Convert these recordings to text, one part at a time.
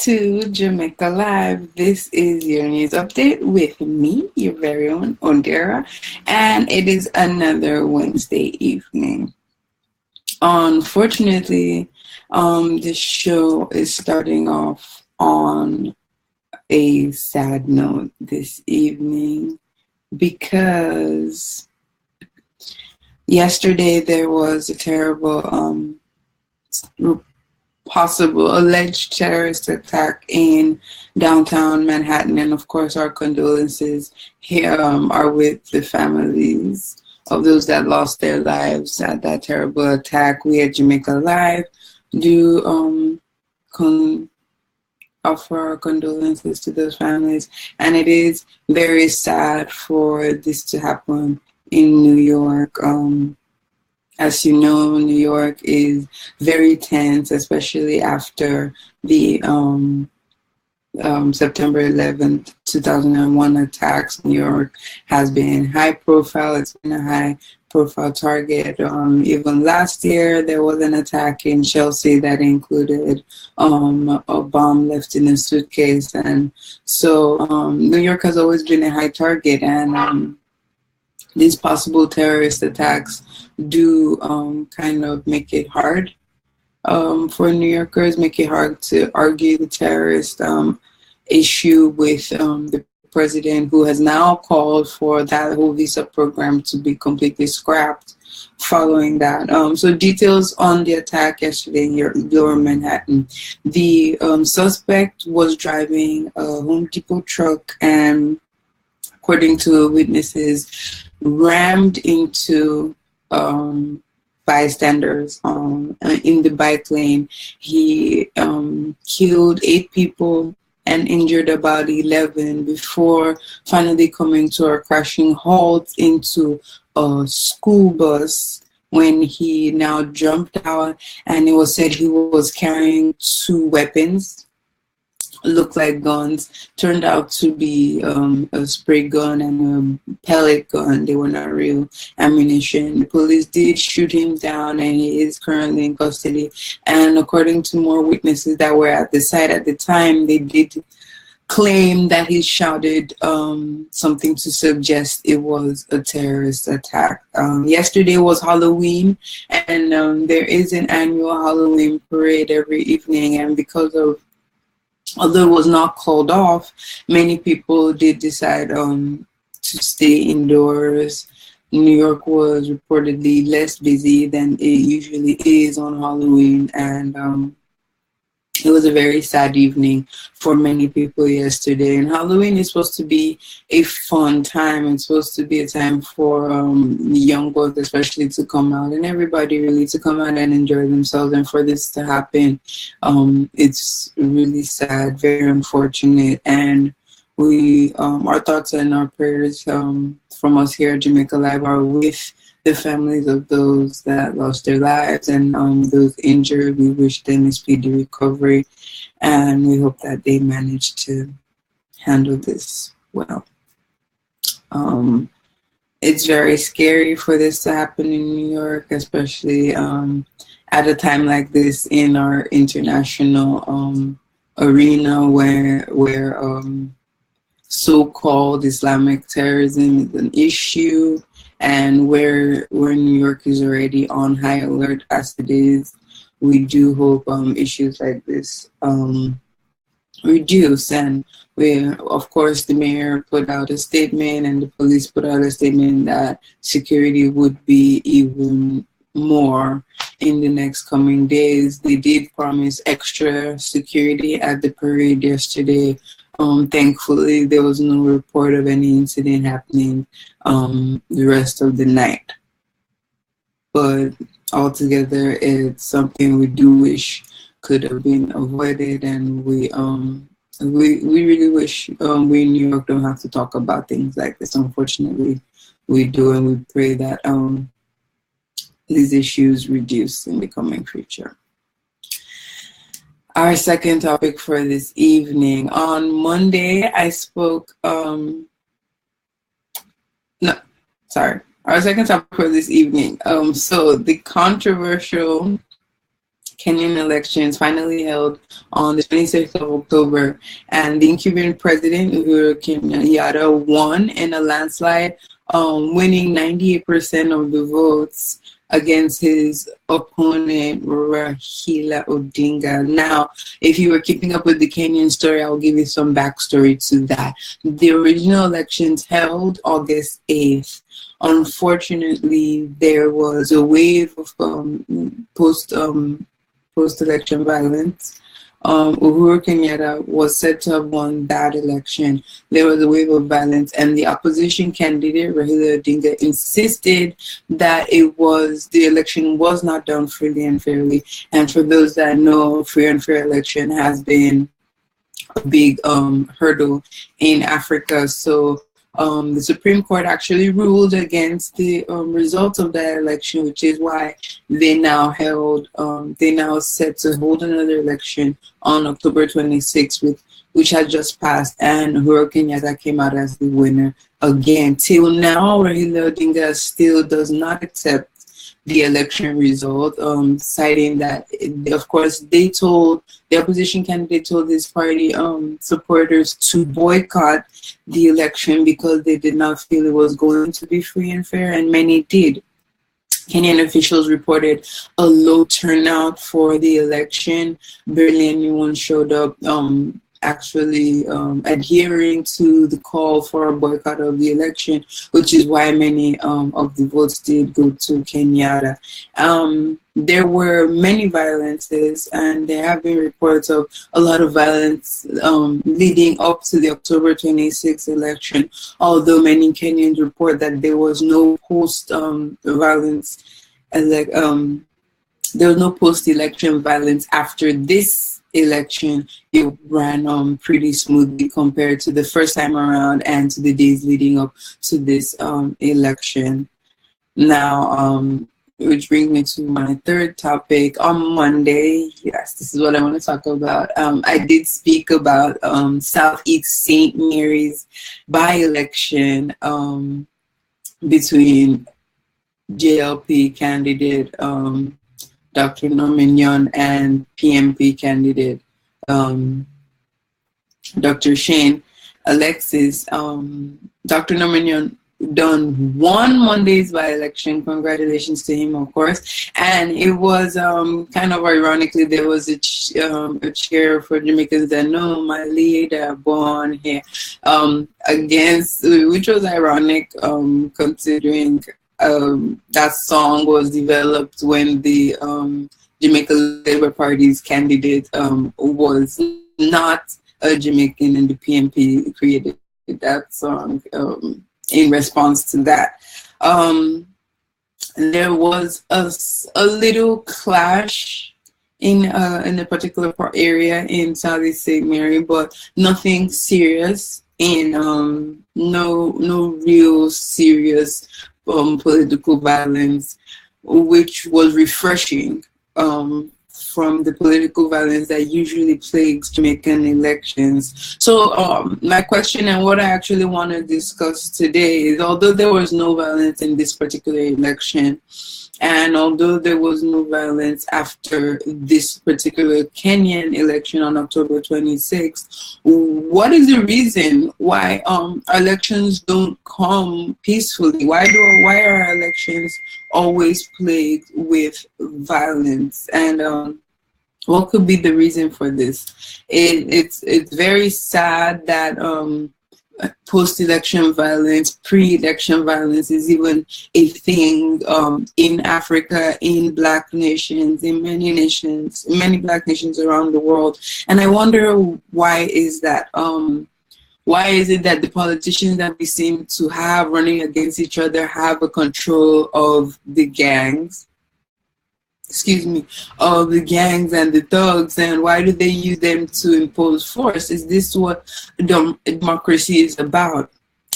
to Jamaica Live. This is your news update with me, your very own Ondera, and it is another Wednesday evening. Unfortunately, this show is starting off on a sad note this evening because yesterday there was a terrible possible alleged terrorist attack in downtown Manhattan, and of course our condolences here are with the families of those that lost their lives at that terrible attack. We at Jamaica Live do offer our condolences to those families, and it is very sad for this to happen in New York. As you know, New York is very tense, especially after the September 11th, 2001 attacks. New York has been high profile. It's been a high profile target. Even last year, there was an attack in Chelsea that included a bomb left in a suitcase. And so New York has always been a high target. And these possible terrorist attacks do kind of make it hard for New Yorkers, make it hard to argue the terrorist issue with the president, who has now called for that whole visa program to be completely scrapped following that. So details on the attack yesterday in Lower Manhattan. The suspect was driving a Home Depot truck and, according to witnesses, rammed into bystanders in the bike lane. He killed 8 people and injured about 11 before finally coming to a crashing halt into a school bus, when he now jumped out, and it was said he was carrying 2 weapons. Looked like guns, turned out to be a spray gun and a pellet gun. They were not real ammunition. The police did shoot him down, and he is currently in custody. And according to more witnesses that were at the site at the time, they did claim that he shouted something to suggest it was a terrorist attack. Yesterday was Halloween, and there is an annual Halloween parade every evening, and although it was not called off, many people did decide to stay indoors. New York was reportedly less busy than it usually is on Halloween, and it was a very sad evening for many people yesterday. And Halloween is supposed to be a fun time. It's supposed to be a time for the young boys especially to come out, and everybody really to come out and enjoy themselves. And for this to happen, it's really sad, very unfortunate. And we, our thoughts and our prayers from us here at Jamaica Live are with the families of those that lost their lives and those injured. We wish them a speedy recovery, and we hope that they manage to handle this well. It's very scary for this to happen in New York, especially at a time like this in our international arena where so-called Islamic terrorism is an issue, and where New York is already on high alert as it is. We do hope issues like this reduce. And we, of course, the mayor put out a statement, and the police put out a statement that security would be even more in the next coming days. They did promise extra security at the parade yesterday. Thankfully, there was no report of any incident happening the rest of the night. But altogether, it's something we do wish could have been avoided, and we really wish we in New York don't have to talk about things like this. Unfortunately, we do, and we pray that these issues reduce in the coming future. Our second topic for this evening. On Monday, I spoke, Our second topic for this evening. So the controversial Kenyan elections finally held on the 26th of October, and the incumbent president, Uhuru Kenyatta, won in a landslide, winning 98% of the votes against his opponent, Raila Odinga. Now, if you were keeping up with the Kenyan story, I'll give you some backstory to that. The original elections held August 8th. Unfortunately, there was a wave of post-election violence. Uhuru Kenyatta was said to have won that election. There was a wave of violence, and the opposition candidate, Raila Odinga, insisted that the election was not done freely and fairly. And for those that know, free and fair election has been a big hurdle in Africa. So the Supreme Court actually ruled against the results of that election, which is why they now set to hold another election on October 26th, which had just passed, and Uhuru Kenyatta came out as the winner again. Till now, Raila Odinga still does not accept the election result, citing that, of course, the opposition candidate told his party supporters to boycott the election because they did not feel it was going to be free and fair, and many did. Kenyan officials reported a low turnout for the election. Barely anyone showed up actually adhering to the call for a boycott of the election, which is why many of the votes did go to Kenyatta. There were many violences, and there have been reports of a lot of violence leading up to the October 26th election, although many Kenyans report that there was no post-violence, there was no post-election violence after this election. It ran pretty smoothly compared to the first time around and to the days leading up to this election. Now, which brings me to my third topic. On Monday, yes, this is what I want to talk about. I did speak about Southeast St. Mary's by-election between JLP candidate Dr. Norman Young and PMP candidate Dr. Shane Alexis. Dr. Norman Young won Monday's by-election. Congratulations to him, of course. And it was kind of ironically, there was a cheer for Jamaicans that know my leader born here against, which was ironic considering that song was developed when the Jamaica Labour Party's candidate was not a Jamaican, and the PMP created that song in response to that. There was a little clash in a particular area in Southeast St. Mary, but nothing serious, and no real serious political violence, which was refreshing from the political violence that usually plagues Jamaican elections. So my question and what I actually want to discuss today is, although there was no violence in this particular election, and although there was no violence after this particular Kenyan election on October 26th, what is the reason why elections don't come peacefully? Why are elections always plagued with violence? And what could be the reason for this? It's very sad that post-election violence, pre-election violence is even a thing in Africa, in Black nations, in many Black nations around the world. And I wonder, why is that? Why is it that the politicians that we seem to have running against each other have a control of the gangs? Of the gangs and the thugs, and why do they use them to impose force? Is this what democracy is about?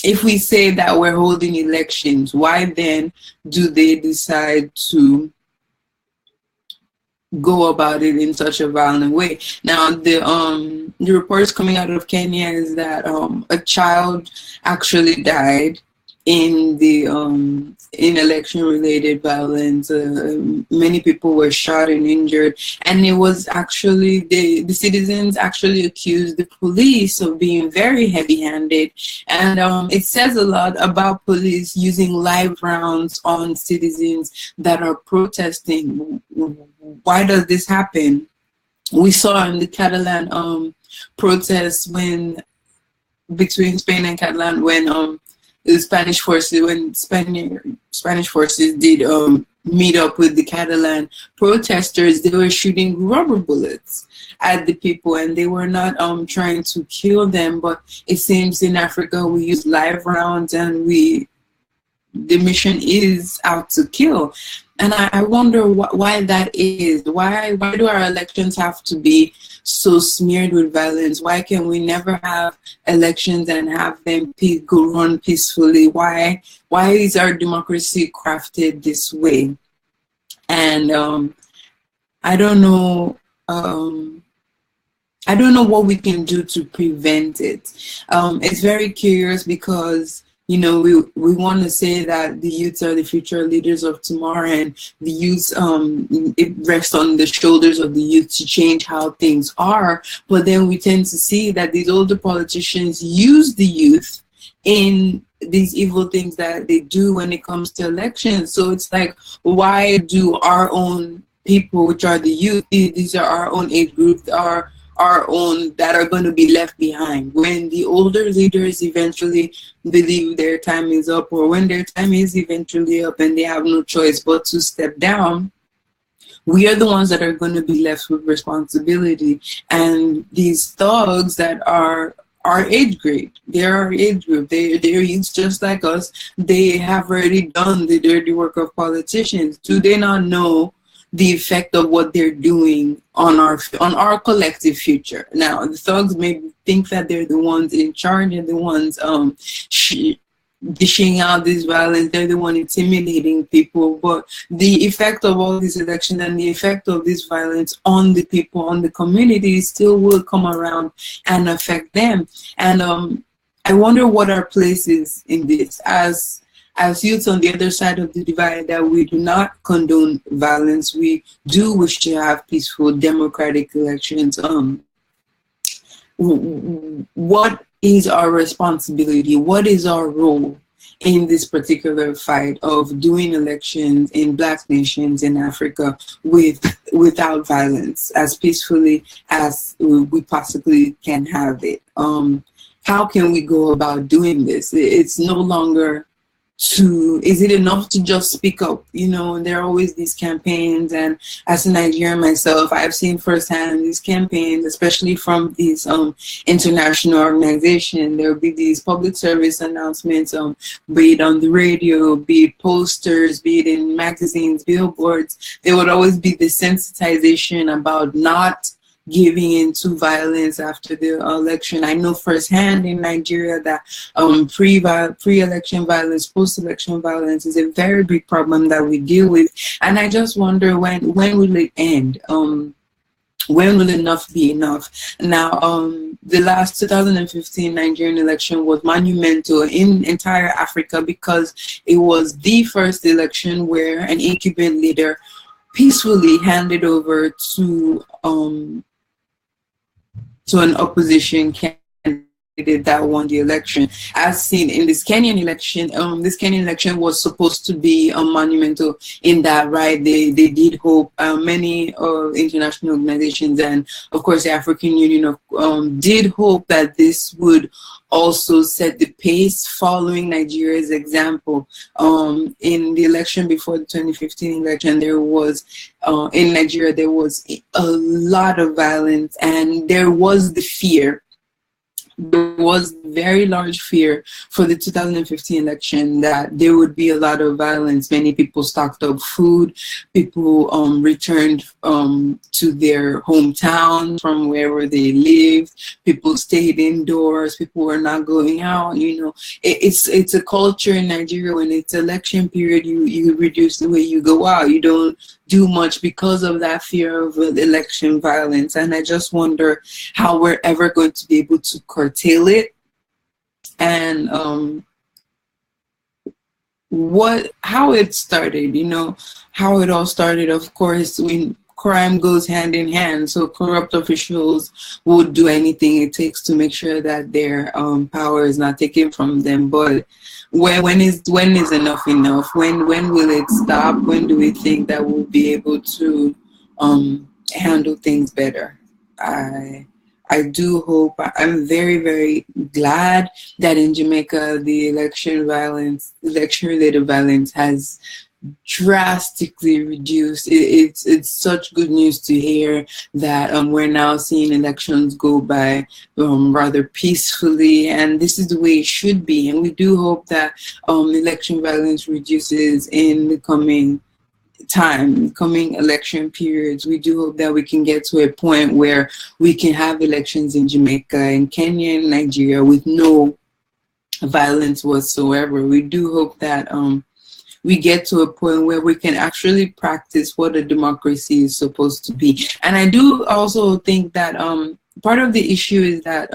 If we say that we're holding elections, why then do they decide to go about it in such a violent way? Now, the reports coming out of Kenya is that a child actually died in the in election related violence. Many people were shot and injured, and it was actually the citizens actually accused the police of being very heavy handed, and it says a lot about police using live rounds on citizens that are protesting. Why does this happen? We saw in the Catalan protests when between Spain and Catalan when the Spanish forces Spanish forces did meet up with the Catalan protesters. They were shooting rubber bullets at the people, and they were not trying to kill them. But it seems in Africa we use live rounds, and the mission is out to kill. And I wonder why that is. Why do our elections have to be so smeared with violence? Why can we never have elections and have them run peacefully? Why is our democracy crafted this way? And I don't know. I don't know what we can do to prevent it. It's very curious because, you know, we want to say that the youths are the future leaders of tomorrow, and the youth, it rests on the shoulders of the youth to change how things are. But then we tend to see that these older politicians use the youth in these evil things that they do when it comes to elections. So it's like, why do our own people, which are the youth, these are our own age group, our own, that are going to be left behind when the older leaders eventually believe their time is up, or when their time is eventually up and they have no choice but to step down? We are the ones that are going to be left with responsibility. And these thugs that are our age grade, they're our age group, they're youths just like us. They have already done the dirty work of politicians. Do they not know the effect of what they're doing on our collective future? Now, the thugs may think that they're the ones in charge and the ones dishing out this violence. They're the one intimidating people, but the effect of all these elections and the effect of this violence on the people, on the community, still will come around and affect them. And I wonder what our place is in this as youths on the other side of the divide, that we do not condone violence. We do wish to have peaceful, democratic elections. What is our responsibility? What is our role in this particular fight of doing elections in Black nations in Africa without violence, as peacefully as we possibly can have it? How can we go about doing this? It's no longer is it enough to just speak up? You know, there are always these campaigns, and as a Nigerian myself, I've seen firsthand these campaigns, especially from these international organizations. There will be these public service announcements, be it on the radio, be it posters, be it in magazines, billboards. There would always be this sensitization about not giving into violence after the election. I know firsthand in Nigeria that pre-election violence, post-election violence is a very big problem that we deal with. And I just wonder when will it end? When will enough be enough? Now, the last 2015 Nigerian election was monumental in entire Africa because it was the first election where an incumbent leader peacefully handed over to an opposition candidate that won the election. As seen in this Kenyan election was supposed to be monumental in that, right? They did hope, many international organizations and of course the African Union did hope that this would also set the pace following Nigeria's example. In the election before the 2015 election, there was in Nigeria there was a lot of violence, and there was the fear. There was very large fear for the 2015 election that there would be a lot of violence. Many people stocked up food. People returned to their hometowns from wherever they lived. People stayed indoors. People were not going out. You know, it's a culture in Nigeria. When it's election period, you reduce the way you go out. You don't do much because of that fear of election violence. And I just wonder how we're ever going to be able to curtail it, and how it started, you know, how it all started. Of course, when crime goes hand in hand, so corrupt officials would do anything it takes to make sure that their power is not taken from them. But when is enough enough? When will it stop? When do we think that we'll be able to handle things better? I do hope. I'm very, very glad that in Jamaica the election-related violence has drastically reduced. It's such good news to hear that we're now seeing elections go by rather peacefully, and this is the way it should be. And we do hope that election violence reduces in the coming election periods. We do hope that we can get to a point where we can have elections in Jamaica and Kenya and Nigeria with no violence whatsoever. We do hope that we get to a point where we can actually practice what a democracy is supposed to be. And I do also think that part of the issue is that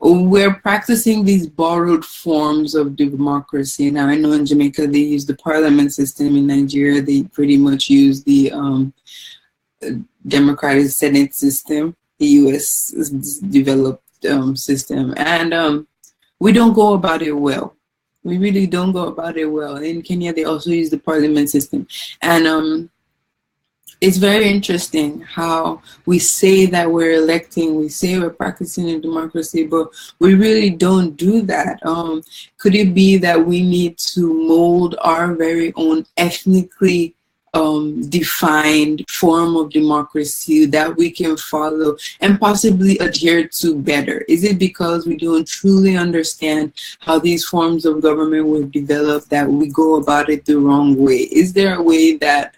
we're practicing these borrowed forms of democracy. Now, I know in Jamaica they use the parliament system. In Nigeria, they pretty much use the democratic Senate system, the U.S. developed system. And we don't go about it well. We really don't go about it well. In Kenya, they also use the parliament system. And it's very interesting how we say that we're electing, we say we're practicing a democracy, but we really don't do that. Could it be that we need to mold our very own ethnically defined form of democracy that we can follow and possibly adhere to better? Is it because we don't truly understand how these forms of government were developed that we go about it the wrong way? Is there a way that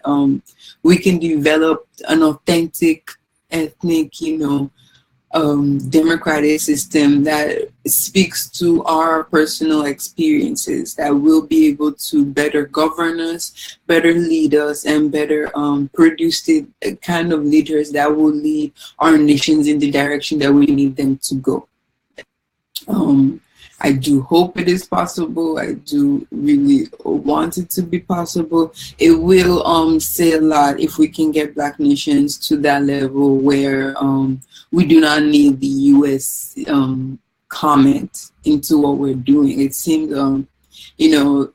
we can develop an authentic ethnic, democratic system that speaks to our personal experiences, that will be able to better govern us, better lead us, and better produce the kind of leaders that will lead our nations in the direction that we need them to go? I do hope it is possible. I do really want it to be possible. It will say a lot if we can get Black nations to that level where we do not need the U.S. Comment into what we're doing. It seems with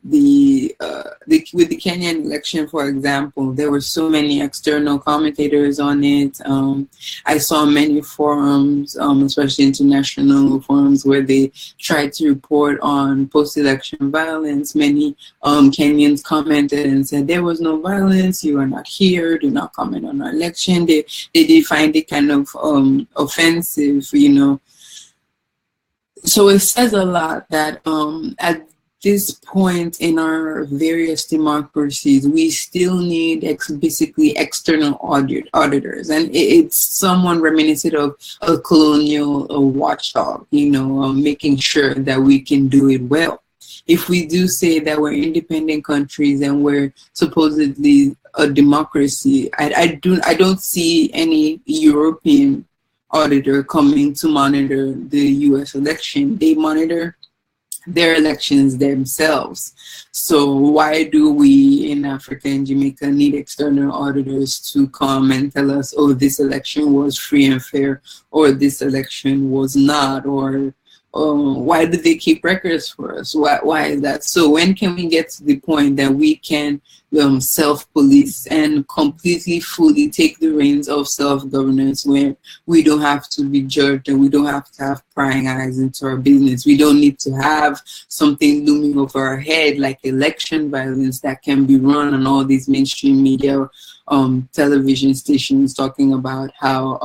the Kenyan election, for example, there were so many external commentators on it. I saw many forums, especially international forums, where they tried to report on post-election violence. Many Kenyans commented and said there was no violence, you are not here, do not comment on our election. They did find it kind of offensive, So it says a lot that at this point in our various democracies, we still need basically external auditors, and it's someone reminiscent of a colonial watchdog, making sure that we can do it well. If we do say that we're independent countries and we're supposedly a democracy, I don't see any European auditor coming to monitor the U.S. election. They monitor their elections themselves. So why do we in Africa and Jamaica need external auditors to come and tell us, oh, this election was free and fair, or this election was not, or why do they keep records for us? Why is that? So when can we get to the point that we can self-police and completely, fully take the reins of self-governance, where we don't have to be judged and we don't have to have prying eyes into our business? We don't need to have something looming over our head like election violence that can be run on all these mainstream media television stations talking about how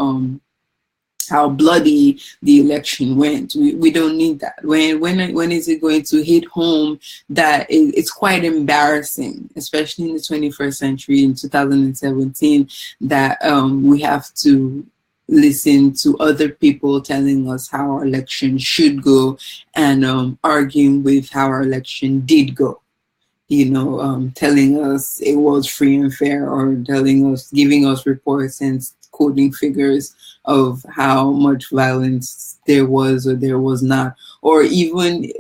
bloody the election went. We don't need that. When is it going to hit home that it's quite embarrassing, especially in the 21st century, in 2017, that we have to listen to other people telling us how our election should go and arguing with how our election did go. Telling us it was free and fair, or giving us reports and quoting figures of how much violence there was or there was not, or even,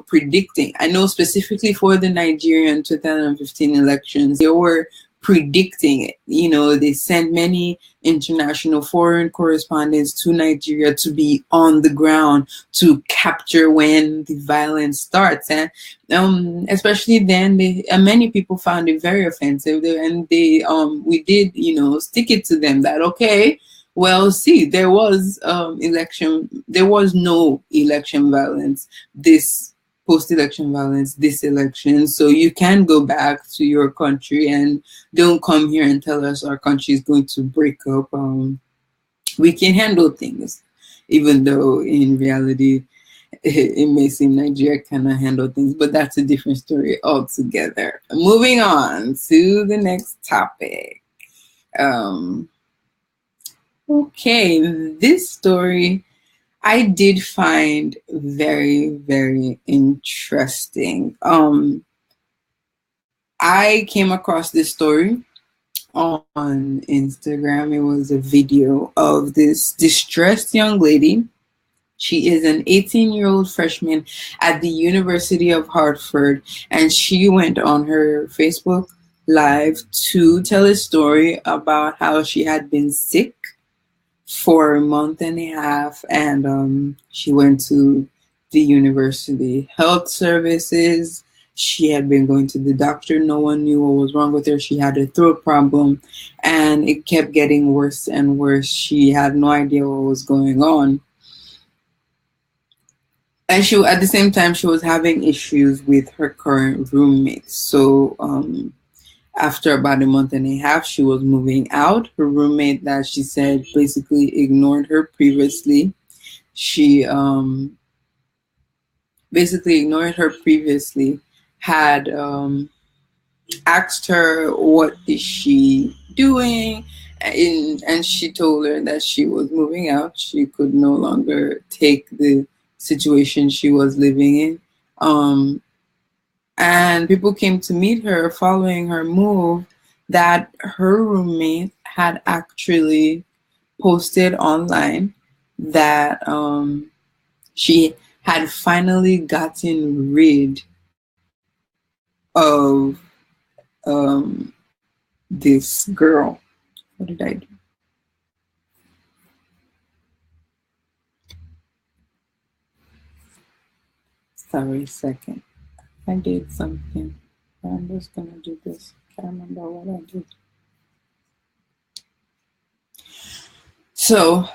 predicting. I know specifically for the Nigerian 2015 elections, they were predicting it. They sent many international foreign correspondents to Nigeria to be on the ground to capture when the violence starts. And especially then, many people found it very offensive, and we did, stick it to them that, okay, well, see, there was no election violence, this post-election violence, this election. So you can go back to your country and don't come here and tell us our country is going to break up. We can handle things, even though in reality, it may seem Nigeria cannot handle things, but that's a different story altogether. Moving on to the next topic. Okay, this story I did find very, very interesting. I came across this story on Instagram. It was a video of this distressed young lady. She is an 18-year-old freshman at the University of Hartford, and she went on her Facebook Live to tell a story about how she had been sick for a month and a half, and she went to the university health services. She had been going to the doctor. No one knew what was wrong with her. She had a throat problem, and it kept getting worse and worse. She had no idea what was going on. And at the same time, she was having issues with her current roommate. So after about a month and a half, she was moving out. Her roommate, that she said basically ignored her previously. She basically ignored her previously, had asked her what is she doing, and she told her that she was moving out. She could no longer take the situation she was living in. And people came to meet her following her move, that her roommate had actually posted online that she had finally gotten rid of this girl. What did I do? Sorry, a second. I did something. I'm just gonna do this. Can't remember what I did. So,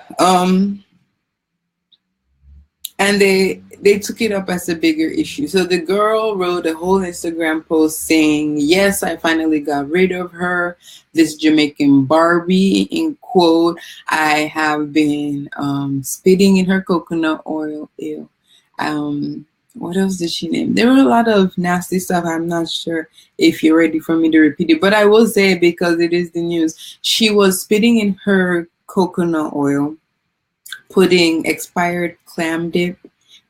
and they took it up as a bigger issue. So the girl wrote a whole Instagram post saying, "Yes, I finally got rid of her. This Jamaican Barbie," in quote. "I have been spitting in her coconut oil." Ew. What else did she name? There were a lot of nasty stuff. I'm not sure if you're ready for me to repeat it, but I will say it because it is the news. She was spitting in her coconut oil, putting expired clam dip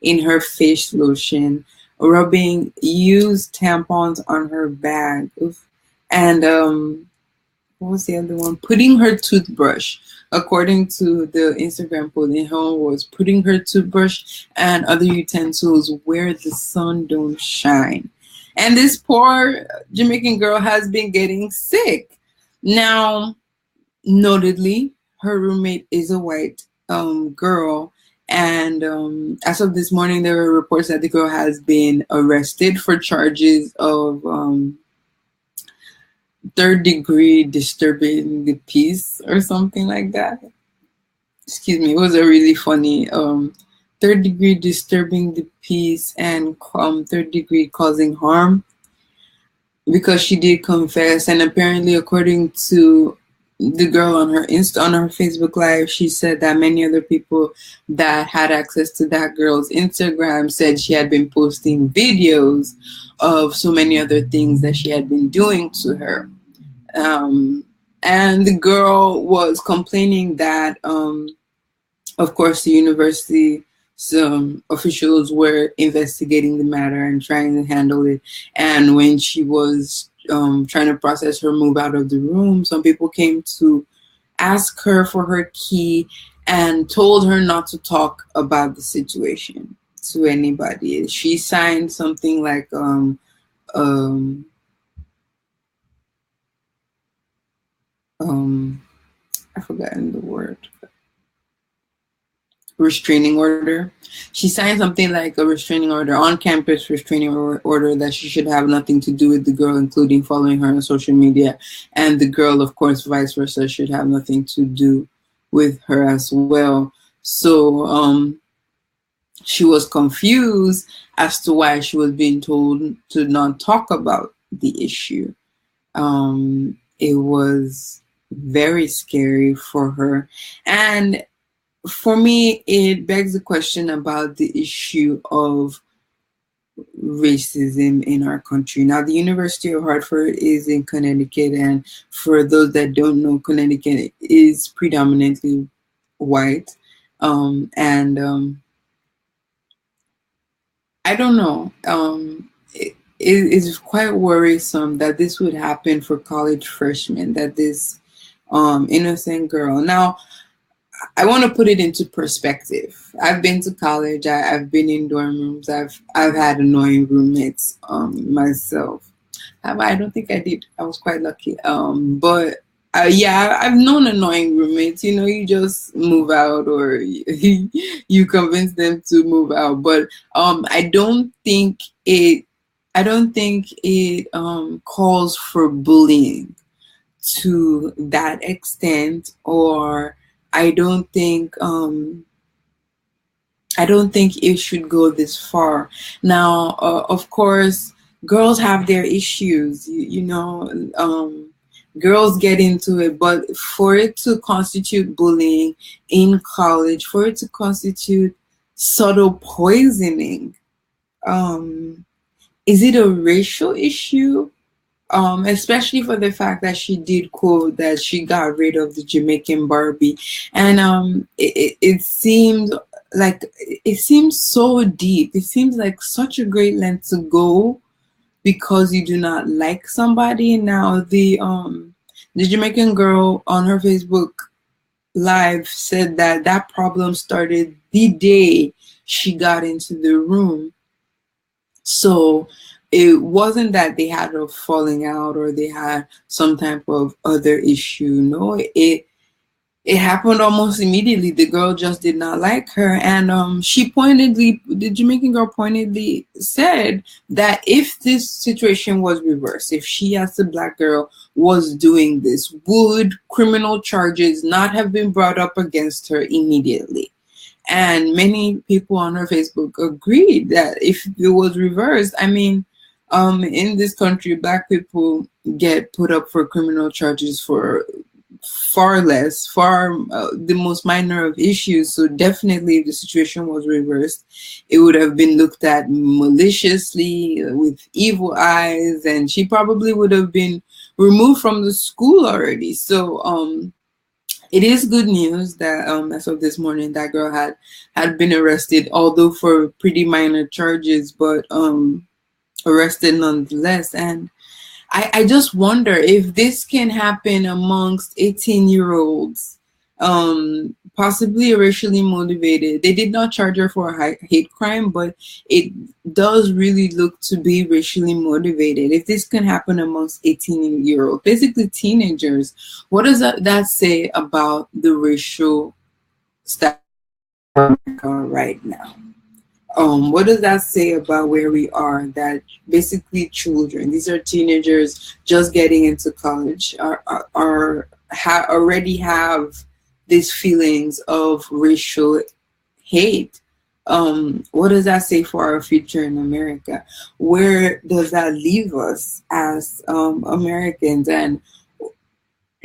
in her face lotion, rubbing used tampons on her bag, and what was the other one? Putting her toothbrush. According to the Instagram post, in her was putting her toothbrush and other utensils where the sun don't shine. And this poor Jamaican girl has been getting sick. Now, notedly, her roommate is a white girl. And as of this morning, there were reports that the girl has been arrested for charges of third-degree disturbing the peace or something like that. Excuse me. It was a really funny third-degree disturbing the peace and third-degree causing harm, because she did confess. And apparently, according to the girl on her Facebook Live, she said that many other people that had access to that girl's Instagram said she had been posting videos of so many other things that she had been doing to her. And the girl was complaining that, of course, the university, some officials were investigating the matter and trying to handle it. And when she was trying to process her move out of the room, some people came to asked her for her key, and told her not to talk about the situation to anybody. She signed something like um um I forgotten the word, restraining order. She signed something like a restraining order, on campus restraining order, that she should have nothing to do with the girl, including following her on social media. And the girl, of course, vice versa, should have nothing to do with her as well. So she was confused as to why she was being told to not talk about the issue. It was very scary for her. And for me, it begs the question about the issue of racism in our country. Now, the University of Hartford is in Connecticut, and for those that don't know, Connecticut is predominantly white. And I don't know. It is quite worrisome that this would happen for college freshmen, that this innocent girl. Now, I want to put it into perspective. I've been to college. I've been in dorm rooms. I've had annoying roommates myself. I don't think I did. I was quite lucky. But yeah, I've known annoying roommates. You know, you just move out, or you convince them to move out. But I don't think it. I don't think it calls for bullying to that extent, or I don't think it should go this far. Now, of course, girls have their issues. You know, girls get into it, but for it to constitute bullying in college, for it to constitute subtle poisoning, is it a racial issue? Especially for the fact that she did quote that she got rid of the Jamaican Barbie, and it seemed like, it seems so deep. It seems like such a great length to go because you do not like somebody. Now, the Jamaican girl on her Facebook Live said that that problem started the day she got into the room. So it wasn't that they had a falling out or they had some type of other issue. No, it happened almost immediately. The girl just did not like her, and the Jamaican girl pointedly said that if this situation was reversed, if she as a black girl was doing this, would criminal charges not have been brought up against her immediately? And many people on her Facebook agreed that if it was reversed, I mean, in this country, black people get put up for criminal charges for far the most minor of issues. So definitely, if the situation was reversed, it would have been looked at maliciously, with evil eyes, and she probably would have been removed from the school already. So it is good news that as of this morning, that girl had been arrested, although for pretty minor charges, but arrested nonetheless. And I just wonder if this can happen amongst 18-year-olds, possibly racially motivated. They did not charge her for a hate crime, but it does really look to be racially motivated. If this can happen amongst 18-year-olds, basically teenagers, what does that say about the racial status of America right now? What does that say about where we are? That basically children, these are teenagers just getting into college, already have these feelings of racial hate. What does that say for our future in America? Where does that leave us as Americans? And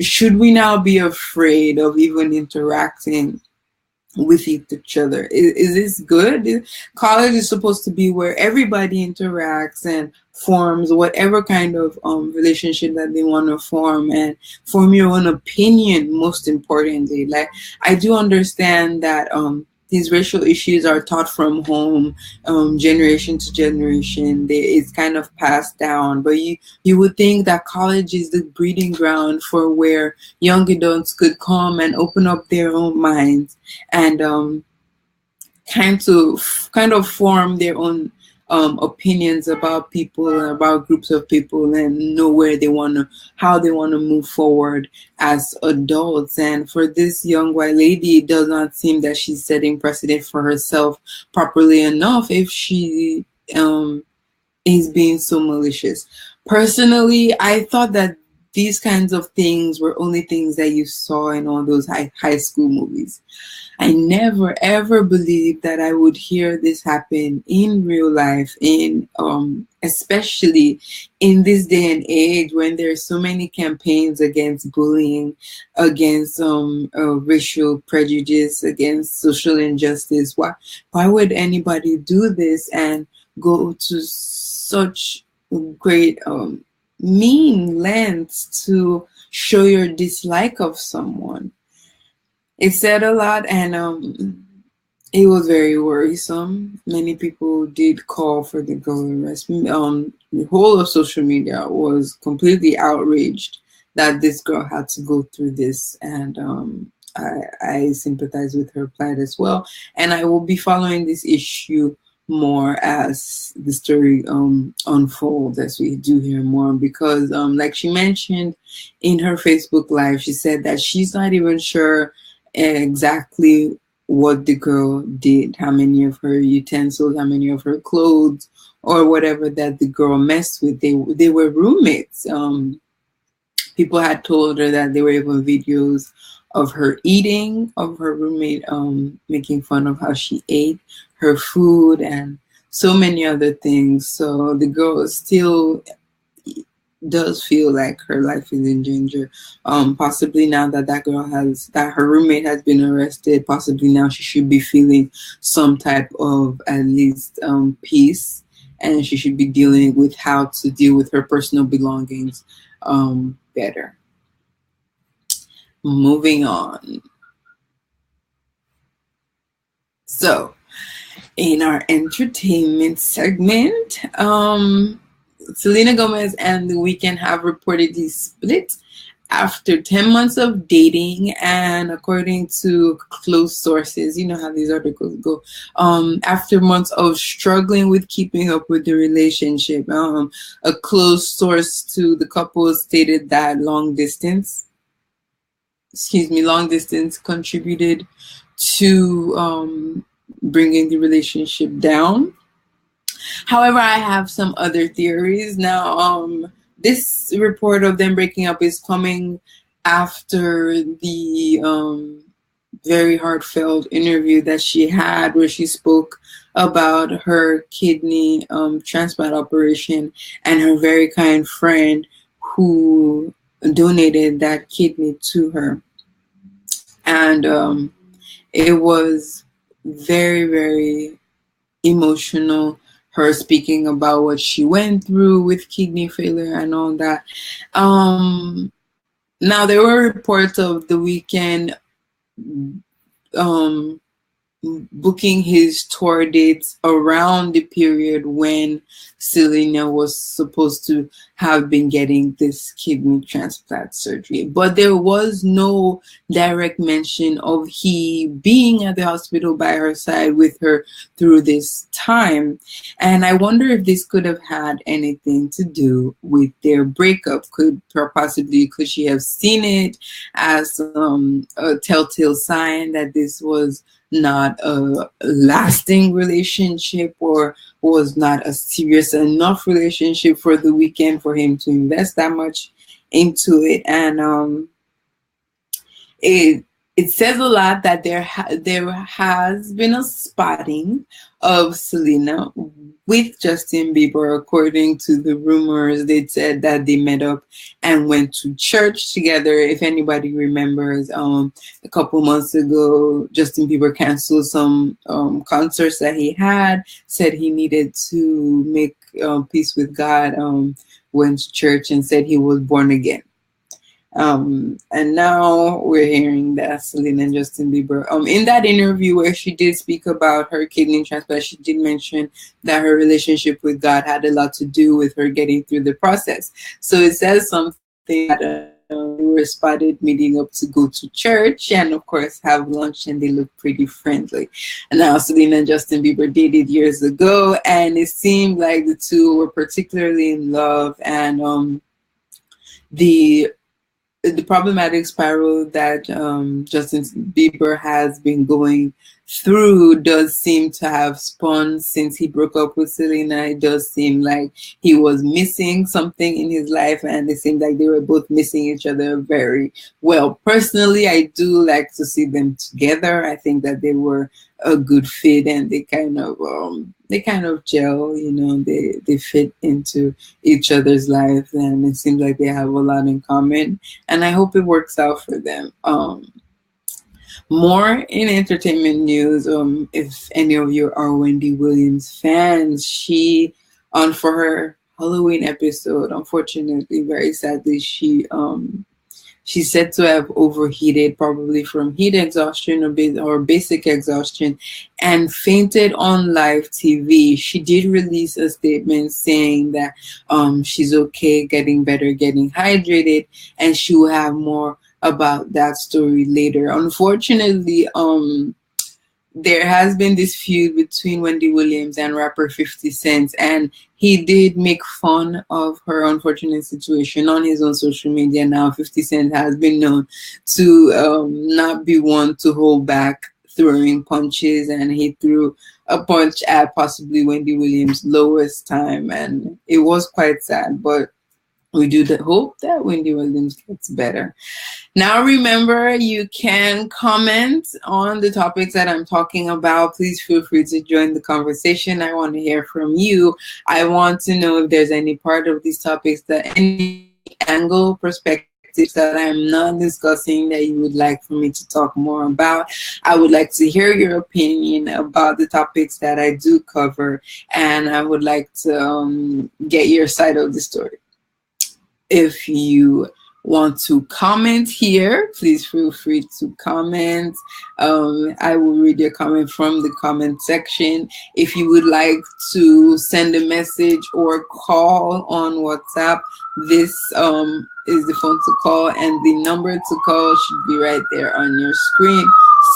should we now be afraid of even interacting with each other? Is this good? College is supposed to be where everybody interacts and forms whatever kind of relationship that they want to form, and form your own opinion, most importantly. Like, I do understand that these racial issues are taught from home, generation to generation. It's kind of passed down. But you would think that college is the breeding ground for where young adults could come and open up their own minds and kind of form their own opinions about people, about groups of people, and know how they want to move forward as adults. And for this young white lady, it does not seem that she's setting precedent for herself properly enough if she is being so malicious. Personally, I thought that these kinds of things were only things that you saw in all those high school movies. I never ever believed that I would hear this happen in real life, in especially in this day and age when there's so many campaigns against bullying, against racial prejudice, against social injustice. Why would anybody do this and go to such great mean lengths to show your dislike of someone? It said a lot, and it was very worrisome. Many people did call for the girl arrest. The whole of social media was completely outraged that this girl had to go through this, and I sympathize with her plight as well. And I will be following this issue more as the story unfolds, as we do hear more, because like she mentioned in her Facebook Live, she said that she's not even sure exactly what the girl did, how many of her utensils, how many of her clothes, or whatever that the girl messed with. They were roommates. People had told her that there were even videos of her eating, of her roommate making fun of how she ate her food, and so many other things. So the girl still does feel like her life is in danger. Possibly now that her roommate has been arrested, possibly now she should be feeling some type of at least peace, and she should be dealing with how to deal with her personal belongings better. Moving on. So, in our entertainment segment, Selena Gomez and The Weeknd have reportedly split after 10 months of dating, and according to close sources, you know how these articles go, after months of struggling with keeping up with the relationship. A close source to the couple stated that long distance contributed to bringing the relationship down. However, I have some other theories. Now, this report of them breaking up is coming after the very heartfelt interview that she had where she spoke about her kidney transplant operation and her very kind friend who donated that kidney to her. And it was very, very emotional, her speaking about what she went through with kidney failure and all that. Now, there were reports of The Weeknd booking his tour dates around the period when Selena was supposed to have been getting this kidney transplant surgery. But there was no direct mention of he being at the hospital by her side with her through this time. And I wonder if this could have had anything to do with their breakup. Could she have seen it as a telltale sign that this was not a lasting relationship or was not a serious enough relationship for The Weeknd for him to invest that much into it? And it says a lot that there has been a spotting of Selena with Justin Bieber. According to the rumors, they said that they met up and went to church together. If anybody remembers, a couple months ago, Justin Bieber canceled some concerts that he had, said he needed to make peace with God, went to church and said he was born again. And now we're hearing that Selena and Justin Bieber, in that interview where she did speak about her kidney transplant, she did mention that her relationship with God had a lot to do with her getting through the process. So it says something that they were spotted meeting up to go to church and, of course, have lunch, and they look pretty friendly. And now Selena and Justin Bieber dated years ago, and it seemed like the two were particularly in love, and the the problematic spiral that Justin Bieber has been going through does seem to have spun since he broke up with Selena. It does seem like he was missing something in his life, and it seemed like they were both missing each other very well. Personally, I do like to see them together. I think that they were a good fit, and they kind of gel. You know, they fit into each other's life, and it seems like they have a lot in common, and I hope it works out for them. More in entertainment news, if any of you are Wendy Williams fans, she on for her Halloween episode, unfortunately, very sadly, she's said to have overheated, probably from heat exhaustion or basic exhaustion, and fainted on live TV. She did release a statement saying that she's okay, getting better, getting hydrated, and she will have more about that story later. Unfortunately, there has been this feud between Wendy Williams and rapper 50 Cent, and he did make fun of her unfortunate situation on his own social media. Now 50 Cent has been known to not be one to hold back throwing punches, and he threw a punch at possibly Wendy Williams' lowest time, and it was quite sad, but we do hope that Wendy Williams gets better. Now, remember, you can comment on the topics that I'm talking about. Please feel free to join the conversation. I want to hear from you. I want to know if there's any part of these topics, that any angle, perspectives that I'm not discussing that you would like for me to talk more about. I would like to hear your opinion about the topics that I do cover, and I would like to get your side of the story. If you want to comment here, please feel free to comment. I will read your comment from the comment section. If you would like to send a message or call on WhatsApp, this is the phone to call, and the number to call should be right there on your screen.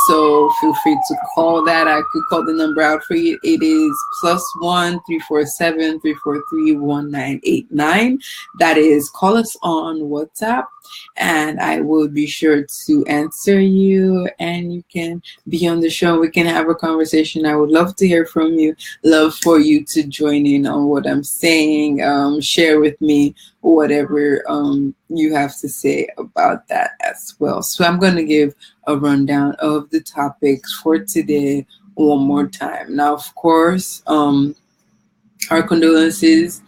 So feel free to call that. I could call the number out for you. It is +1 347 343 1989. That is, call us on WhatsApp, and I will be sure to answer you, and you can be on the show. We can have a conversation. I would love to hear from you. Love for you to join in on what I'm saying. Share with me whatever you have to say about that as well. So I'm going to give a rundown of the topics for today one more time. Now, of course, our condolences.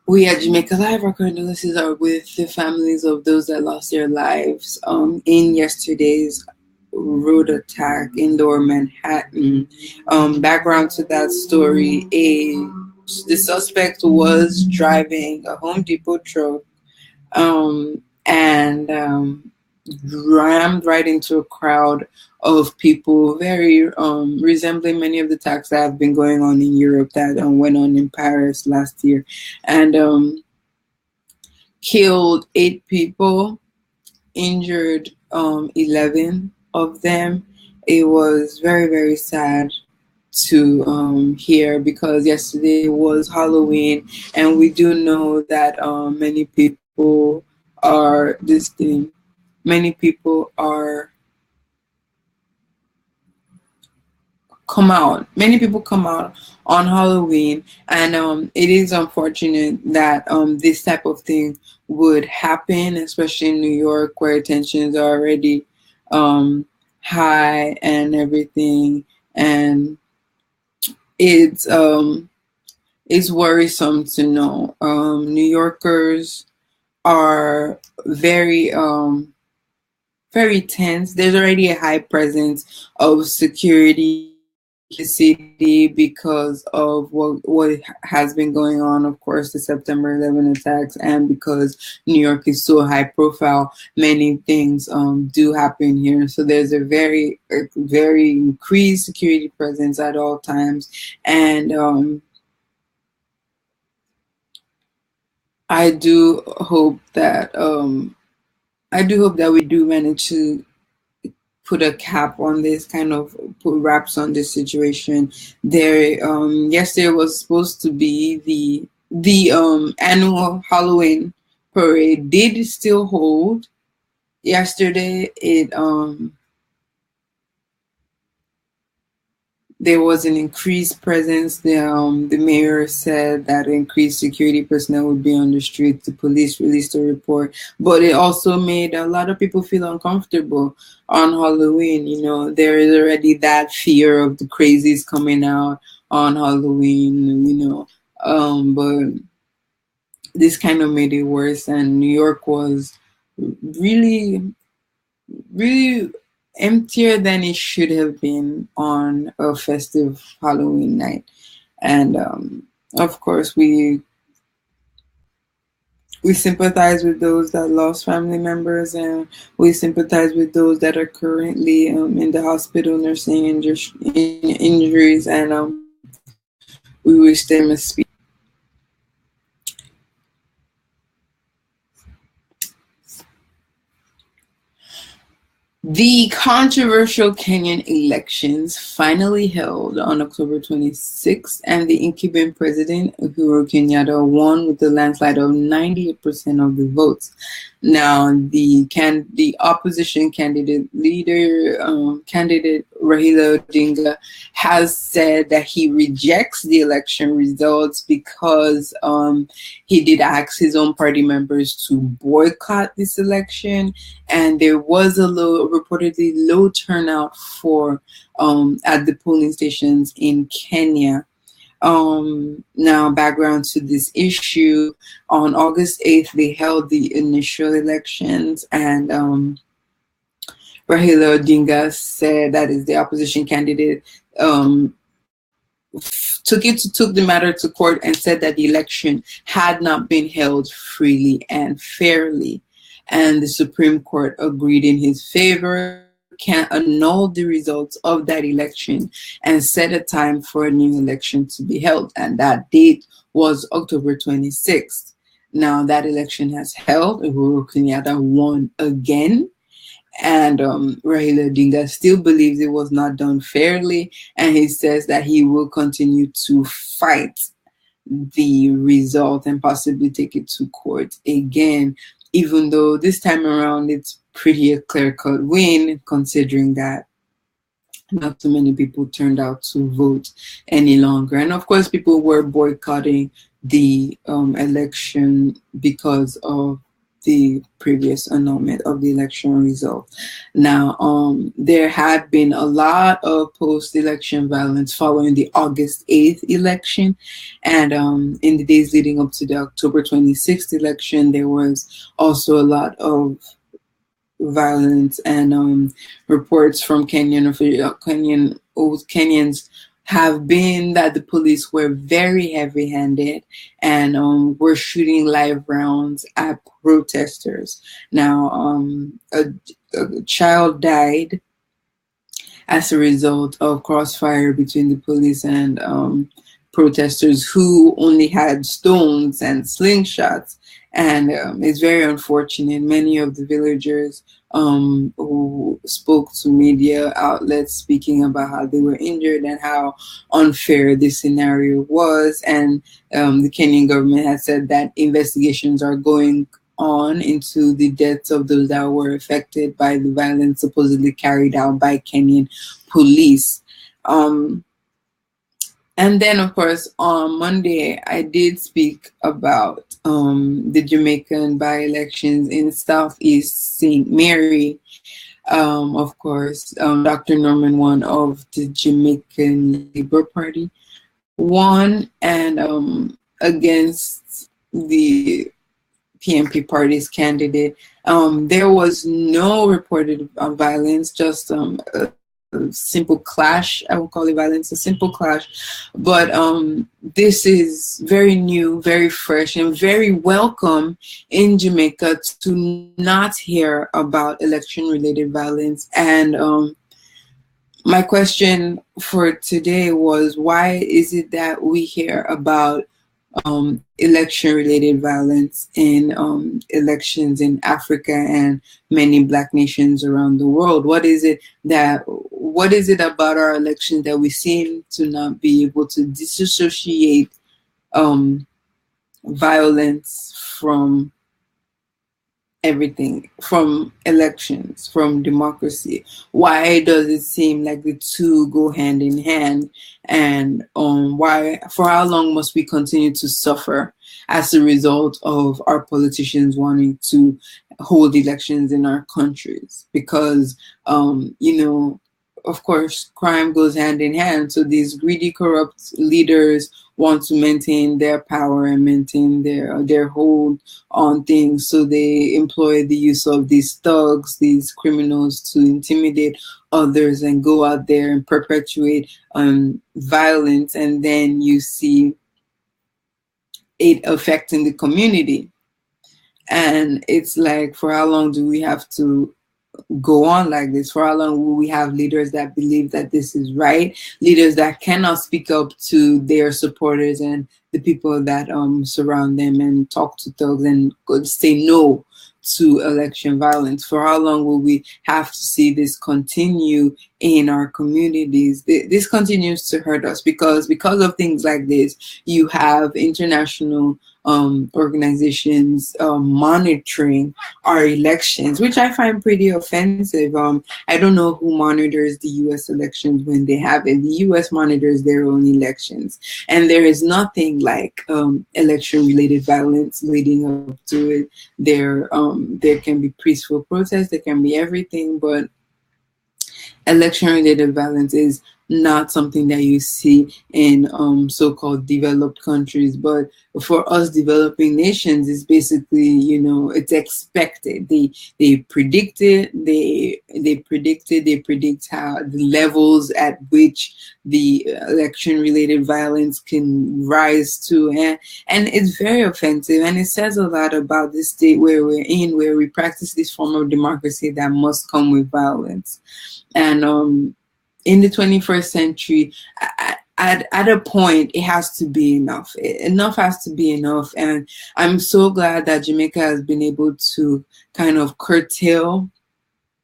We at Jamaica Live, our condolences are with the families of those that lost their lives in yesterday's road attack in Lower Manhattan. Background to that story: the suspect was driving a Home Depot truck and rammed right into a crowd of people, very resembling many of the attacks that have been going on in Europe that went on in Paris last year, and killed 8 people, injured 11 of them. It was very, very sad to hear, because yesterday was Halloween, and we do know that many people are many people come out on Halloween, and it is unfortunate that this type of thing would happen, especially in New York, where tensions are already high and everything, and it's worrisome to know. New Yorkers are very very tense. There's already a high presence of security the city because of what has been going on, of course, the September 11 attacks, and because New York is so high profile, many things do happen here. So there's a very increased security presence at all times, and I do hope that we do manage to put a cap on this, kind of put wraps on this situation. There, yesterday was supposed to be the annual Halloween parade. Did still hold yesterday. There was an increased presence. The mayor said that increased security personnel would be on the street. The police released a report, but it also made a lot of people feel uncomfortable on Halloween. You know, there is already that fear of the crazies coming out on Halloween. You know, but this kind of made it worse, and New York was really really emptier than it should have been on a festive Halloween night. And of course, we sympathize with those that lost family members, and we sympathize with those that are currently in the hospital nursing injuries, and we wish them a speedy. The controversial Kenyan elections finally held on October 26th, and the incumbent president, Uhuru Kenyatta, won with a landslide of 98% of the votes. Now, the opposition candidate candidate Raila Odinga has said that he rejects the election results because he did ask his own party members to boycott this election, and there was a reportedly low turnout for at the polling stations in Kenya. Now, background to this issue: on August 8th, they held the initial elections, and Raila Odinga said, that is the opposition candidate, took the matter to court and said that the election had not been held freely and fairly, and the Supreme Court agreed in his favor, can annul the results of that election and set a time for a new election to be held, and that date was October 26th. Now that election has held. Uhuru Kenyatta won again, and Raila Odinga still believes it was not done fairly, and he says that he will continue to fight the result and possibly take it to court again, even though this time around it's pretty a clear-cut win, considering that not too many people turned out to vote any longer. And of course, people were boycotting the election because of the previous annulment of the election result. Now, there had been a lot of post-election violence following the August 8th election, and in the days leading up to the October 26th election, there was also a lot of violence, and reports from Kenyans have been that the police were very heavy-handed and were shooting live rounds at protesters. Now, a child died as a result of crossfire between the police and protesters who only had stones and slingshots. And it's very unfortunate. Many of the villagers who spoke to media outlets speaking about how they were injured and how unfair this scenario was. And the Kenyan government has said that investigations are going on into the deaths of those that were affected by the violence supposedly carried out by Kenyan police. And then, of course, on Monday, I did speak about the Jamaican by-elections in Southeast St. Mary. Of course, Dr. Norman, one of the Jamaican Labour Party, won, and against the PNP party's candidate. There was no reported violence, just a simple clash. I would call it violence, a simple clash. But this is very new, very fresh, and very welcome in Jamaica to not hear about election-related violence. And my question for today was, why is it that we hear about election-related violence in elections in Africa and many Black nations around the world? What is it about our elections that we seem to not be able to disassociate violence from everything, from elections, from democracy? Why does it seem like the two go hand in hand? And why, for how long must we continue to suffer as a result of our politicians wanting to hold elections in our countries? Because you know, of course, crime goes hand in hand. So these greedy, corrupt leaders want to maintain their power and maintain their hold on things. So they employ the use of these thugs, these criminals, to intimidate others and go out there and perpetuate violence. And then you see it affecting the community. And it's like, for how long do we have to go on like this? For how long will we have leaders that believe that this is right? Leaders that cannot speak up to their supporters and the people that surround them and talk to thugs and say no to election violence? For how long will we have to see this continue in our communities? This continues to hurt us because of things like this. You have international organizations monitoring our elections, which I find pretty offensive. I don't know who monitors the U.S. elections when they have it. The U.S. monitors their own elections, and there is nothing like election-related violence leading up to it. There can be peaceful protests, there can be everything, but election-related violence is not something that you see in so-called developed countries. But for us developing nations, it's basically, you know, it's expected. They predict it. They predict how the levels at which the election-related violence can rise to, and it's very offensive. And it says a lot about the state where we're in, where we practice this form of democracy that must come with violence. And in the 21st century, at a point, it has to be enough. Enough has to be enough. And I'm so glad that Jamaica has been able to kind of curtail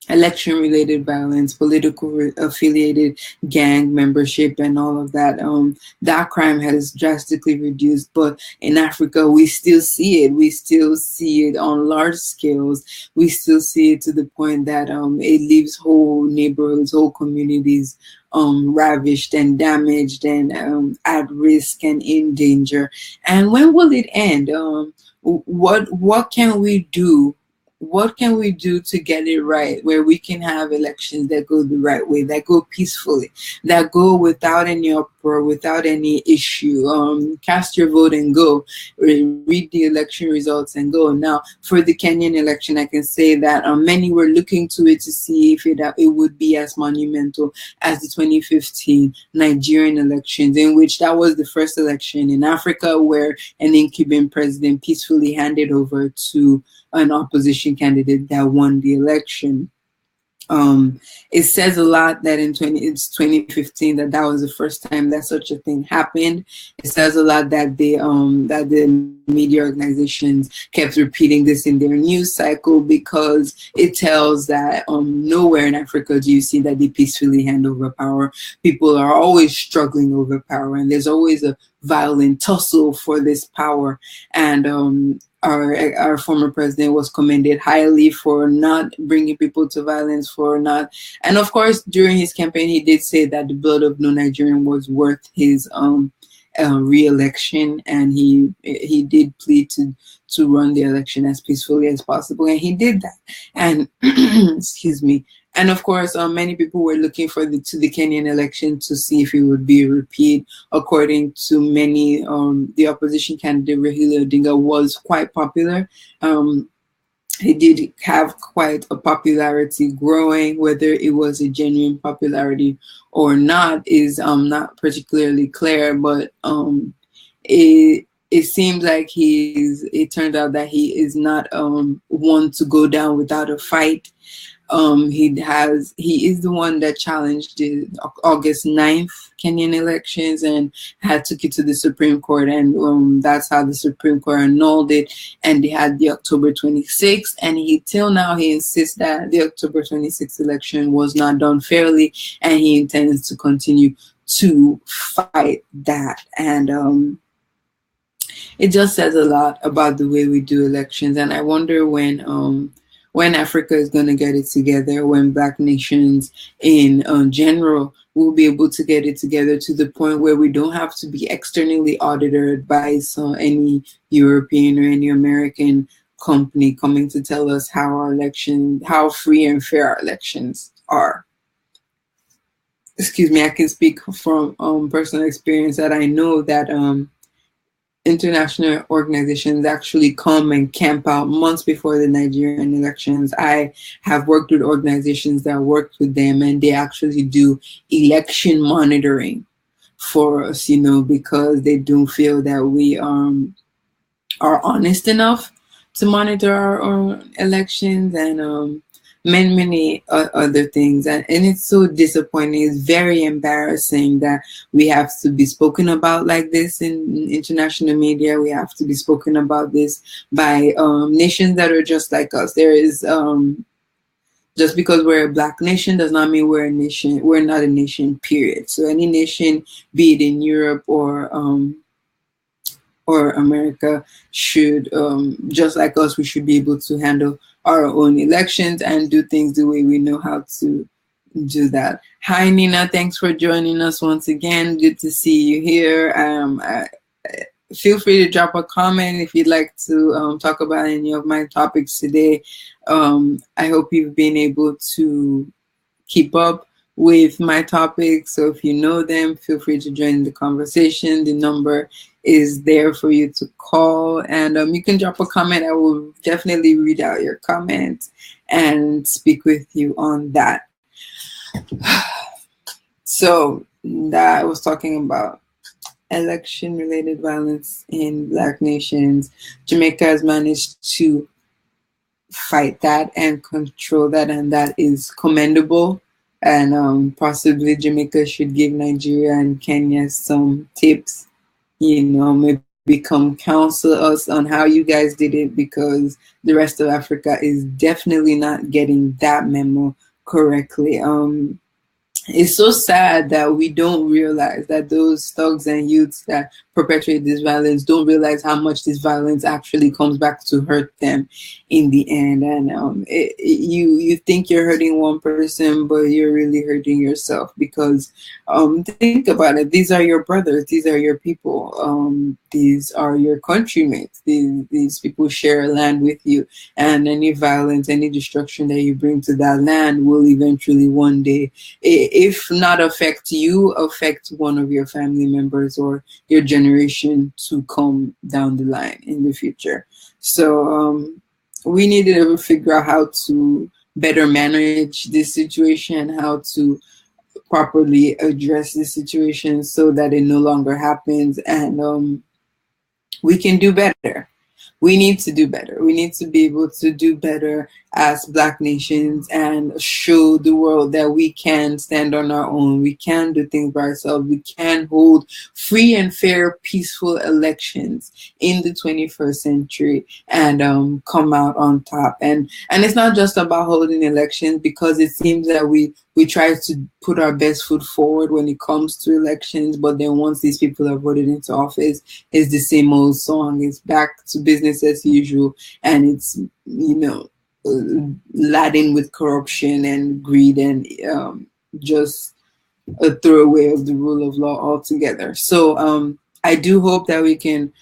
election-related violence, political affiliated gang membership, and all of that. That crime has drastically reduced, but in Africa, we still see it. We still see it on large scales. We still see it to the point that it leaves whole neighborhoods, whole communities ravished and damaged and at risk and in danger. And when will it end? What can we do? What can we do to get it right, where we can have elections that go the right way, that go peacefully, that go without any uproar, without any issue? Cast your vote and go. Read the election results and go. Now, for the Kenyan election, I can say that many were looking to it to see if it would be as monumental as the 2015 Nigerian elections, in which that was the first election in Africa where an incumbent president peacefully handed over to an opposition candidate that won the election. It says a lot that it's 2015 that was the first time that such a thing happened. It says a lot that the media organizations kept repeating this in their news cycle, because it tells that nowhere in Africa do you see that they peacefully hand over power. People are always struggling over power, and there's always a violent tussle for this power. And our former president was commended highly for not bringing people to violence, and of course during his campaign he did say that the blood of no Nigerian was worth his re-election, and he did plead to run the election as peacefully as possible, and he did that. And excuse me. And of course, many people were looking to the Kenyan election to see if it would be a repeat. According to many, the opposition candidate Rahila Odinga was quite popular. he did have quite a popularity growing. Whether it was a genuine popularity or not is not particularly clear, but it seems like it turned out that he is not one to go down without a fight. He is the one that challenged the August 9th Kenyan elections and had took it to the Supreme Court, and that's how the Supreme Court annulled it, and they had the October 26th, and till now he insists that the October 26th election was not done fairly, and he intends to continue to fight that. And it just says a lot about the way we do elections, and I wonder when Africa is going to get it together, when Black nations in general will be able to get it together to the point where we don't have to be externally audited by any European or any American company coming to tell us how free and fair our elections are. Excuse me, I can speak from personal experience that I know that international organizations actually come and camp out months before the Nigerian elections. I have worked with organizations that worked with them, and they actually do election monitoring for us, because they do feel that we are honest enough to monitor our own elections, and many other things, and it's so disappointing. It's very embarrassing that we have to be spoken about like this in international media. We have to be spoken about this by nations that are just like us. There is just because we're a Black nation does not mean we're a nation. We're not a nation, period. So any nation, be it in Europe or America, should just like us, we should be able to handle our own elections and do things the way we know how to do that. Hi Nina, thanks for joining us once again. Good to see you here. Feel free to drop a comment if you'd like to talk about any of my topics today. I hope you've been able to keep up with my topics, so if you know them, feel free to join the conversation. The number is there for you to call, and you can drop a comment. I will definitely read out your comment and speak with you on that. So that I was talking about election-related violence in Black nations. Jamaica has managed to fight that and control that, and that is commendable. And possibly Jamaica should give Nigeria and Kenya some tips, maybe come counsel us on how you guys did it, because the rest of Africa is definitely not getting that memo correctly. It's so sad that we don't realize that those thugs and youths that perpetrate this violence don't realize how much this violence actually comes back to hurt them in the end. And you think you're hurting one person, but you're really hurting yourself, because think about it. These are your brothers. These are your people. These are your countrymen. These people share land with you, and any violence, any destruction that you bring to that land will eventually one day, if not affect you, affect one of your family members or your generation to come down the line in the future. So we need to figure out how to better manage this situation, how to properly address the situation so that it no longer happens, and we can do better. We need to do better. We need to be able to do better as Black nations and show the world that we can stand on our own. We can do things by ourselves. We can hold free and fair, peaceful elections in the 21st century and come out on top. And it's not just about holding elections, because it seems that we try to put our best foot forward when it comes to elections, but then once these people are voted into office, it's the same old song. It's back to business as usual, and it's laden with corruption and greed and just a throwaway of the rule of law altogether. So I do hope that we can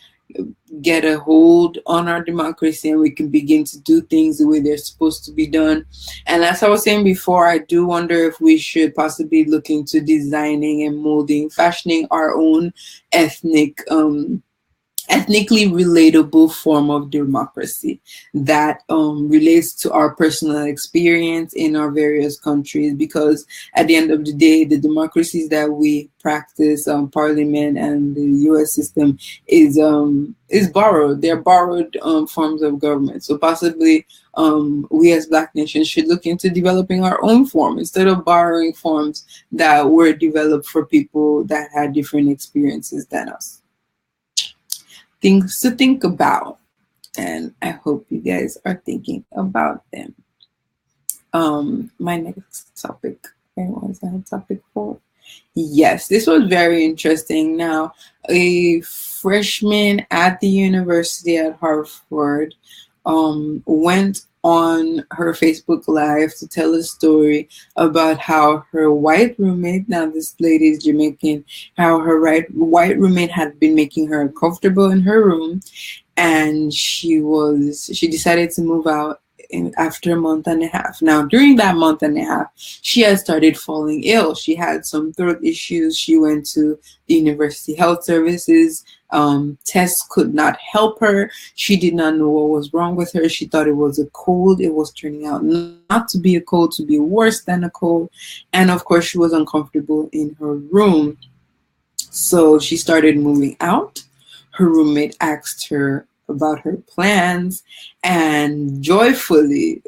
get a hold on our democracy and we can begin to do things the way they're supposed to be done. And as I was saying before, I do wonder if we should possibly look into designing and molding, fashioning our own ethnic ethnically relatable form of democracy that relates to our personal experience in our various countries, because at the end of the day, the democracies that we practice, parliament and the US system, is borrowed. They're borrowed forms of government. So possibly we as Black nations should look into developing our own form instead of borrowing forms that were developed for people that had different experiences than us. Things to think about, and I hope you guys are thinking about them. My next topic, what was that topic for? Yes, this was very interesting. Now, a freshman at the University at Hartford went on her Facebook Live to tell a story about how her white roommate, now this lady is Jamaican, how her white roommate had been making her uncomfortable in her room, and she decided to move out after a month and a half. Now, during that month and a half, she had started falling ill. She had some throat issues. She went to the University Health Services. Tests could not help her. She did not know what was wrong with her. She thought it was a cold. It was turning out not to be a cold, to be worse than a cold. And of course, she was uncomfortable in her room. So she started moving out. Her roommate asked her about her plans, and joyfully,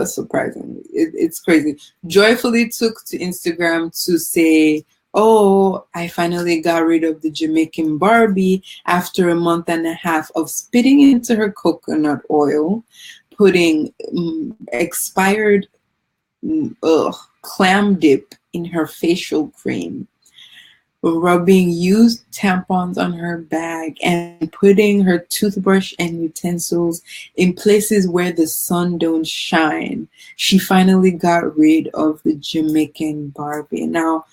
surprisingly, it's crazy, joyfully took to Instagram to say, oh, I finally got rid of the Jamaican Barbie after a month and a half of spitting into her coconut oil, putting expired clam dip in her facial cream, rubbing used tampons on her bag, and putting her toothbrush and utensils in places where the sun don't shine. She finally got rid of the Jamaican Barbie. Now,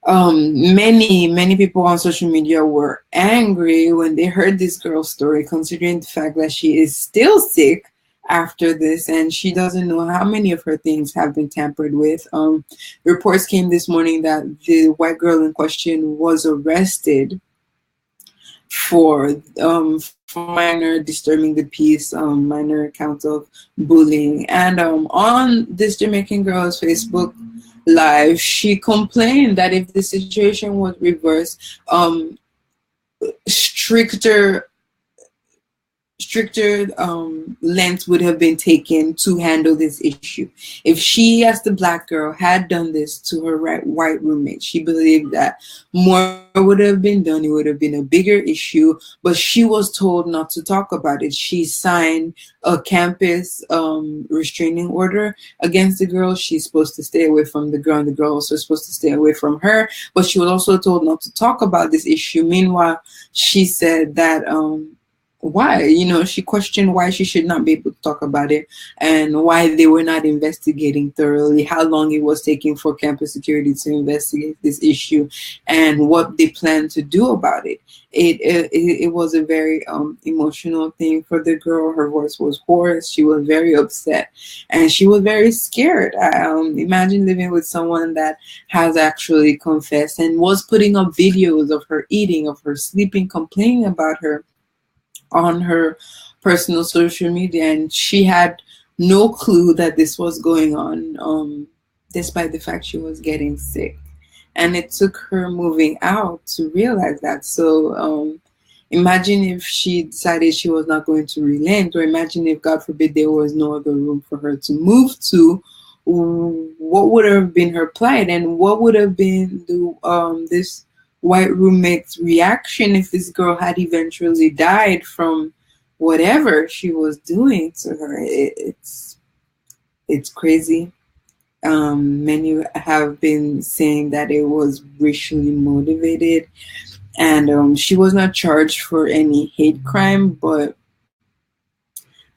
many people on social media were angry when they heard this girl's story, considering the fact that she is still sick after this, and she doesn't know how many of her things have been tampered with. Reports came this morning that the white girl in question was arrested for minor disturbing the peace, minor counts of bullying. And on this Jamaican girl's Facebook Live, she complained that if the situation was reversed, stricter lengths would have been taken to handle this issue. If she, as the Black girl, had done this to her white roommate, she believed that more would have been done. It would have been a bigger issue, but she was told not to talk about it. She signed a campus restraining order against the girl. She's supposed to stay away from the girl, and the girl also supposed to stay away from her, but she was also told not to talk about this issue. Meanwhile, she said that why, she questioned why she should not be able to talk about it, and why they were not investigating thoroughly, how long it was taking for campus security to investigate this issue, and what they plan to do about it. It was a very emotional thing for the girl. Her voice was hoarse. She was very upset, and she was very scared. Imagine living with someone that has actually confessed and was putting up videos of her eating, of her sleeping, complaining about her on her personal social media, and she had no clue that this was going on, despite the fact she was getting sick. And it took her moving out to realize that. So imagine if she decided she was not going to relent, or imagine if, God forbid, there was no other room for her to move to. What would have been her plight, and what would have been this white roommate's reaction if this girl had eventually died from whatever she was doing to her? It's crazy. Many have been saying that it was racially motivated, and she was not charged for any hate crime, but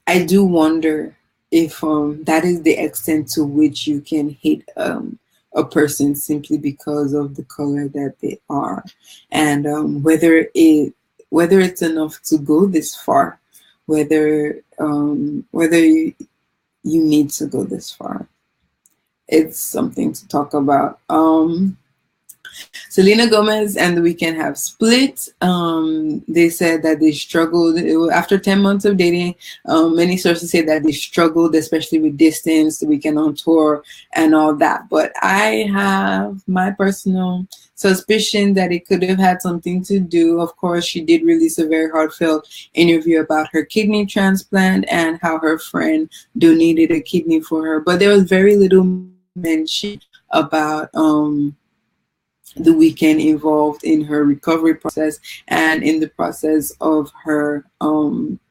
I do wonder if that is the extent to which you can hate a person simply because of the color that they are, and whether it's enough to go this far, whether you need to go this far. It's something to talk about. Selena Gomez and The Weeknd have split. They said that they struggled after 10 months of dating. Many sources say that they struggled, especially with distance, The Weeknd on tour, and all that. But I have my personal suspicion that it could have had something to do. Of course, she did release a very heartfelt interview about her kidney transplant and how her friend donated a kidney for her. But there was very little mention about The Weeknd involved in her recovery process and in the process of her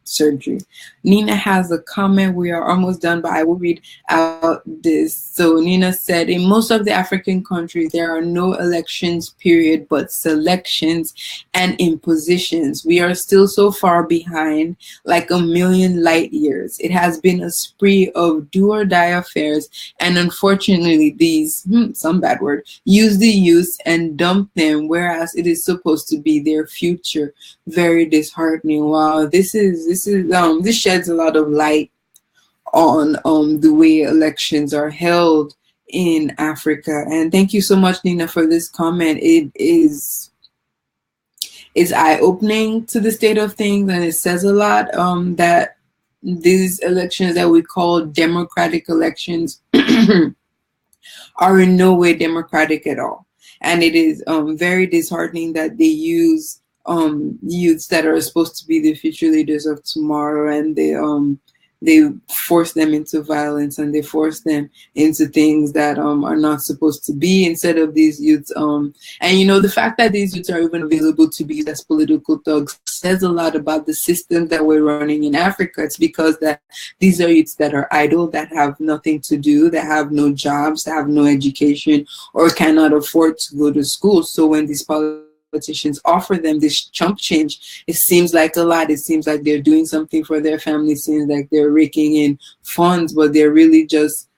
surgery. Nina has a comment. We are almost done, but I will read out this. So Nina said, in most of the African countries, there are no elections, period, but selections and impositions. We are still so far behind, like a million light years. It has been a spree of do or die affairs, and unfortunately, these, some bad word, use the youth and dump them, whereas it is supposed to be their future. Very disheartening. Wow, this sheds a lot of light on the way elections are held in Africa. And thank you so much, Nina, for this comment. It is eye-opening to the state of things, and it says a lot that these elections that we call democratic elections are in no way democratic at all. And it is very disheartening that they use youths that are supposed to be the future leaders of tomorrow, and they force them into violence, and they force them into things that are not supposed to be, instead of these youths. And the fact that these youths are even available to be used as political thugs says a lot about the system that we're running in Africa. It's because that these are youths that are idle, that have nothing to do, that have no jobs, that have no education, or cannot afford to go to school. So when these politicians offer them this chump change, it seems like a lot. It seems like they're doing something for their family. It seems like they're raking in funds, but they're really just,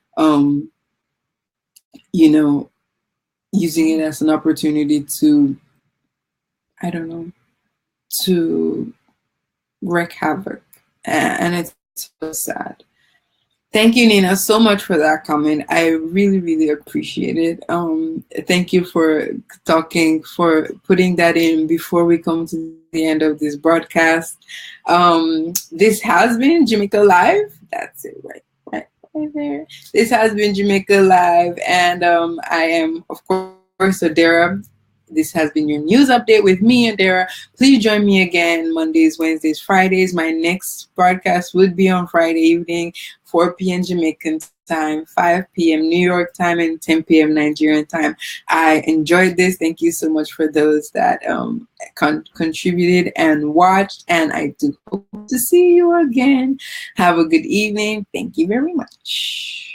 using it as an opportunity to, I don't know, to wreak havoc. And it's so sad. Thank you, Nina, so much for that comment. I really, really appreciate it. Thank you for putting that in before we come to the end of this broadcast. This has been Jamaica Live. That's it, right there. This has been Jamaica Live, and I am, of course, Adara. This has been your news update with me, Adara. Please join me again Mondays, Wednesdays, Fridays. My next broadcast would be on Friday evening, 4 p.m. Jamaican time, 5 p.m. New York time, and 10 p.m. Nigerian time. I enjoyed this. Thank you so much for those that contributed and watched, and I do hope to see you again. Have a good evening. Thank you very much.